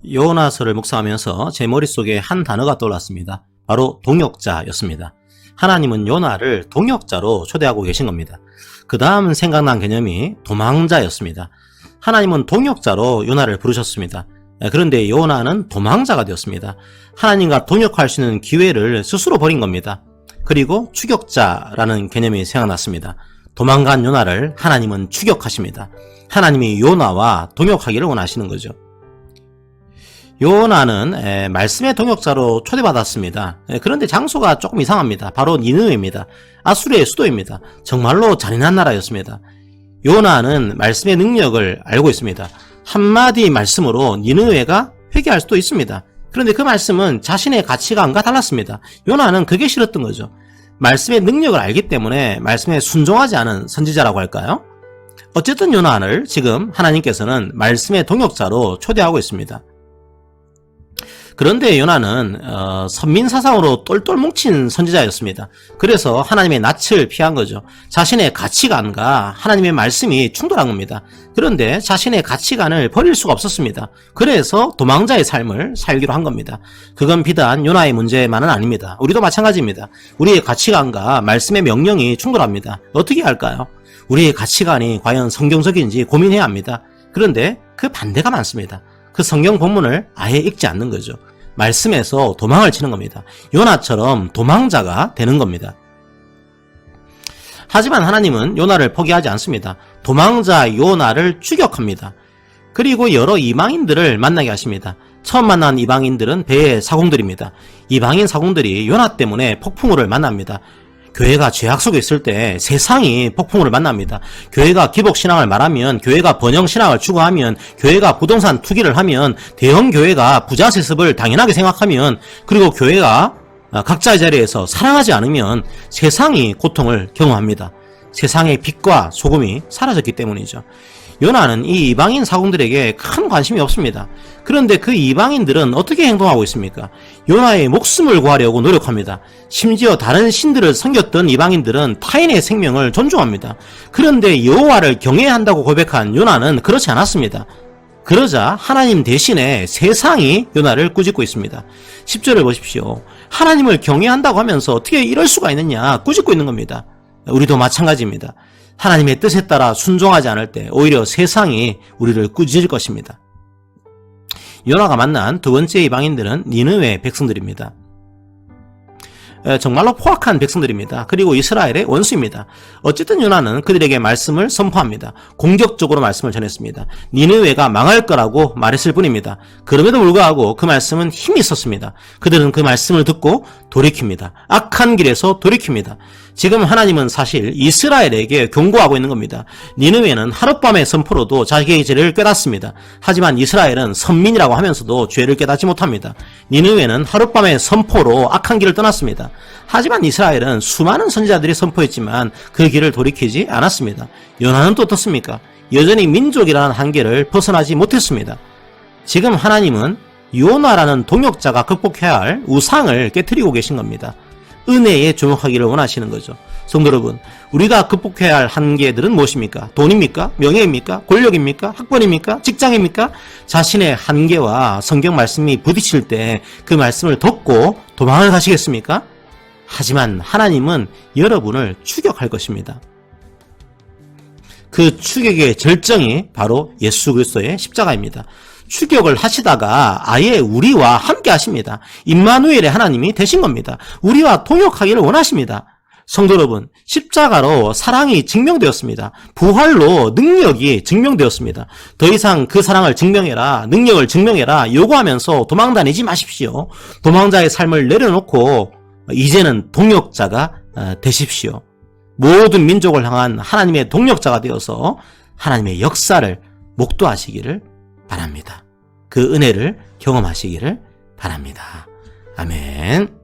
요나서를 묵상하면서 제 머릿속에 한 단어가 떠올랐습니다. 바로 동역자였습니다. 하나님은 요나를 동역자로 초대하고 계신 겁니다. 그 다음 생각난 개념이 도망자였습니다. 하나님은 동역자로 요나를 부르셨습니다. 그런데 요나는 도망자가 되었습니다. 하나님과 동역할 수 있는 기회를 스스로 버린 겁니다. 그리고 추격자라는 개념이 생각났습니다. 도망간 요나를 하나님은 추격하십니다. 하나님이 요나와 동역하기를 원하시는 거죠. 요나는 말씀의 동역자로 초대받았습니다. 그런데 장소가 조금 이상합니다. 바로 니느웨입니다. 아수르의 수도입니다. 정말로 잔인한 나라였습니다. 요나는 말씀의 능력을 알고 있습니다. 한마디 말씀으로 니느웨가 회개할 수도 있습니다. 그런데 그 말씀은 자신의 가치관과 달랐습니다. 요나는 그게 싫었던 거죠. 말씀의 능력을 알기 때문에 말씀에 순종하지 않은 선지자라고 할까요? 어쨌든 요나를 지금 하나님께서는 말씀의 동역자로 초대하고 있습니다. 그런데 요나는 선민사상으로 똘똘 뭉친 선지자였습니다. 그래서 하나님의 낯을 피한 거죠. 자신의 가치관과 하나님의 말씀이 충돌한 겁니다. 그런데 자신의 가치관을 버릴 수가 없었습니다. 그래서 도망자의 삶을 살기로 한 겁니다. 그건 비단 요나의 문제만은 아닙니다. 우리도 마찬가지입니다. 우리의 가치관과 말씀의 명령이 충돌합니다. 어떻게 할까요? 우리의 가치관이 과연 성경적인지 고민해야 합니다. 그런데 그 반대가 많습니다. 그 성경 본문을 아예 읽지 않는 거죠. 말씀에서 도망을 치는 겁니다. 요나처럼 도망자가 되는 겁니다. 하지만 하나님은 요나를 포기하지 않습니다. 도망자 요나를 추격합니다. 그리고 여러 이방인들을 만나게 하십니다. 처음 만난 이방인들은 배의 사공들입니다. 이방인 사공들이 요나 때문에 폭풍우를 만납니다. 교회가 죄악 속에 있을 때 세상이 폭풍우를 만납니다. 교회가 기복신앙을 말하면, 교회가 번영신앙을 추구하면, 교회가 부동산 투기를 하면, 대형 교회가 부자 세습을 당연하게 생각하면, 그리고 교회가 각자의 자리에서 사랑하지 않으면 세상이 고통을 경험합니다. 세상의 빛과 소금이 사라졌기 때문이죠. 요나는 이 이방인 사공들에게 큰 관심이 없습니다. 그런데 그 이방인들은 어떻게 행동하고 있습니까? 요나의 목숨을 구하려고 노력합니다. 심지어 다른 신들을 섬겼던 이방인들은 타인의 생명을 존중합니다. 그런데 여호와를 경외한다고 고백한 요나는 그렇지 않았습니다. 그러자 하나님 대신에 세상이 요나를 꾸짖고 있습니다. 10절을 보십시오. 하나님을 경외한다고 하면서 어떻게 이럴 수가 있느냐 꾸짖고 있는 겁니다. 우리도 마찬가지입니다. 하나님의 뜻에 따라 순종하지 않을 때 오히려 세상이 우리를 꾸짖을 것입니다. 요나가 만난 두 번째 이방인들은 니느웨 백성들입니다. 정말로 포악한 백성들입니다. 그리고 이스라엘의 원수입니다. 어쨌든 요나는 그들에게 말씀을 선포합니다. 공격적으로 말씀을 전했습니다. 니느웨가 망할 거라고 말했을 뿐입니다. 그럼에도 불구하고 그 말씀은 힘이 있었습니다. 그들은 그 말씀을 듣고 돌이킵니다. 악한 길에서 돌이킵니다. 지금 하나님은 사실 이스라엘에게 경고하고 있는 겁니다. 니느웨는 하룻밤의 선포로도 자기의 죄를 깨닫습니다. 하지만 이스라엘은 선민이라고 하면서도 죄를 깨닫지 못합니다. 니느웨는 하룻밤의 선포로 악한 길을 떠났습니다. 하지만 이스라엘은 수많은 선지자들이 선포했지만 그 길을 돌이키지 않았습니다. 요나는 또 어떻습니까? 여전히 민족이라는 한계를 벗어나지 못했습니다. 지금 하나님은 요나라는 동역자가 극복해야 할 우상을 깨트리고 계신 겁니다. 은혜에 주목하기를 원하시는 거죠. 성도 여러분, 우리가 극복해야 할 한계들은 무엇입니까? 돈입니까? 명예입니까? 권력입니까? 학벌입니까? 직장입니까? 자신의 한계와 성경 말씀이 부딪힐 때 그 말씀을 덮고 도망을 가시겠습니까? 하지만 하나님은 여러분을 추격할 것입니다. 그 추격의 절정이 바로 예수 그리스도의 십자가입니다. 추격을 하시다가 아예 우리와 함께 하십니다. 임마누엘의 하나님이 되신 겁니다. 우리와 동역하기를 원하십니다. 성도 여러분, 십자가로 사랑이 증명되었습니다. 부활로 능력이 증명되었습니다. 더 이상 그 사랑을 증명해라, 능력을 증명해라 요구하면서 도망다니지 마십시오. 도망자의 삶을 내려놓고 이제는 동역자가 되십시오. 모든 민족을 향한 하나님의 동역자가 되어서 하나님의 역사를 목도하시기를 바랍니다. 그 은혜를 경험하시기를 바랍니다. 아멘.